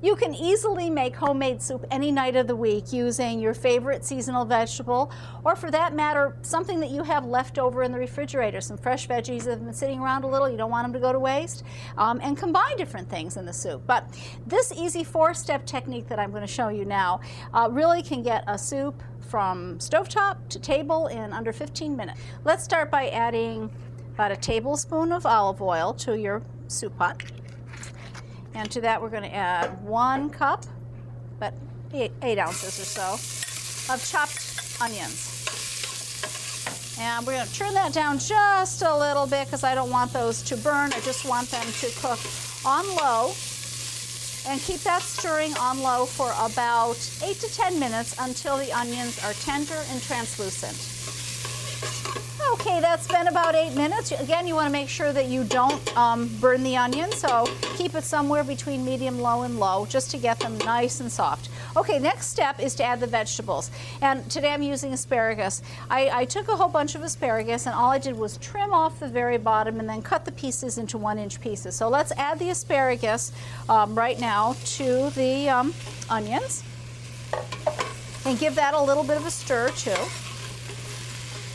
You can easily make homemade soup any night of the week using your favorite seasonal vegetable, or for that matter, something that you have left over in the refrigerator, some fresh veggies that have been sitting around a little, you don't want them to go to waste, and combine different things in the soup. But this easy 4-step technique that I'm going to show you now really can get a soup from stovetop to table in under 15 minutes. Let's start by adding about a tablespoon of olive oil to your soup pot. And to that we're going to add 1 cup, about 8 ounces or so, of chopped onions. And we're going to turn that down just a little bit because I don't want those to burn. I just want them to cook on low. And keep that stirring on low for about 8 to 10 minutes until the onions are tender and translucent. Okay, that's been about 8 minutes. Again, you want to make sure that you don't burn the onion, so keep it somewhere between medium, low, and low just to get them nice and soft. Okay, next step is to add the vegetables. And today I'm using asparagus. I took a whole bunch of asparagus and all I did was trim off the very bottom and then cut the pieces into 1-inch pieces. So let's add the asparagus right now to the onions and give that a little bit of a stir too.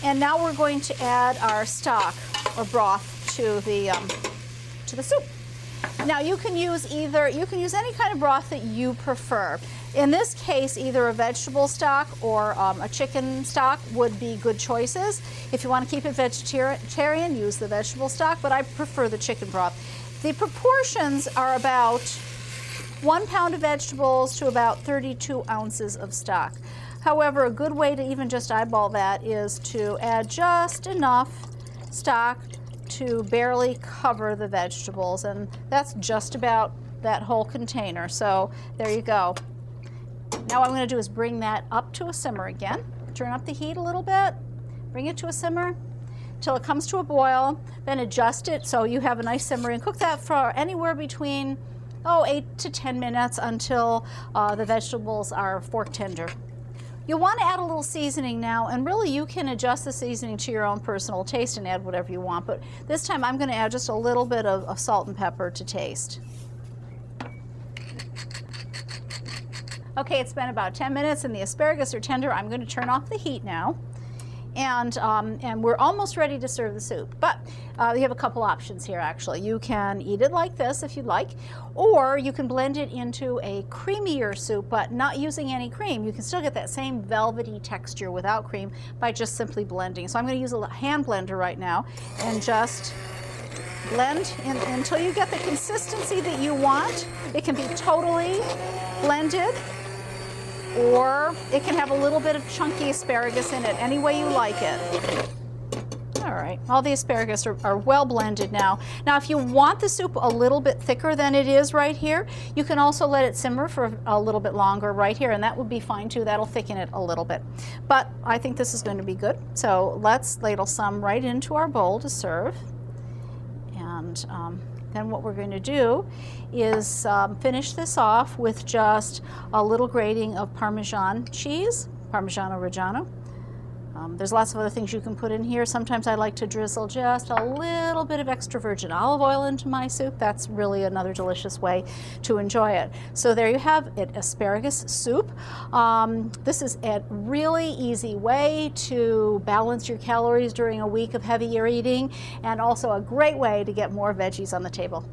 And now we're going to add our stock or broth to the soup. Now you can use any kind of broth that you prefer. In this case, either a vegetable stock or a chicken stock would be good choices. If you want to keep it vegetarian, use the vegetable stock, but I prefer the chicken broth. The proportions are about 1 pound of vegetables to about 32 ounces of stock. However, a good way to even just eyeball that is to add just enough stock to barely cover the vegetables, and that's just about that whole container. So there you go. Now what I'm going to do is bring that up to a simmer again. Turn up the heat a little bit, bring it to a simmer till it comes to a boil, then adjust it so you have a nice simmer and cook that for anywhere between 8 to 10 minutes until the vegetables are fork tender. You'll want to add a little seasoning now, and really you can adjust the seasoning to your own personal taste and add whatever you want, but this time I'm going to add just a little bit of salt and pepper to taste. Okay, it's been about 10 minutes and the asparagus are tender. I'm going to turn off the heat now, and we're almost ready to serve the soup. But you have a couple options here actually. You can eat it like this if you'd like, or you can blend it into a creamier soup, but not using any cream. You can still get that same velvety texture without cream by just simply blending. So I'm going to use a hand blender right now and just blend until you get the consistency that you want. It can be totally blended, or it can have a little bit of chunky asparagus in it, any way you like it. All right, all the asparagus are well blended now. Now, if you want the soup a little bit thicker than it is right here, you can also let it simmer for a little bit longer right here, and that would be fine too. That'll thicken it a little bit. But I think this is going to be good. So let's ladle some right into our bowl to serve. And then what we're going to do is finish this off with just a little grating of Parmesan cheese, Parmigiano Reggiano. There's lots of other things you can put in here. Sometimes I like to drizzle just a little bit of extra virgin olive oil into my soup. That's really another delicious way to enjoy it. So there you have it, asparagus soup. This is a really easy way to balance your calories during a week of heavier eating, and also a great way to get more veggies on the table.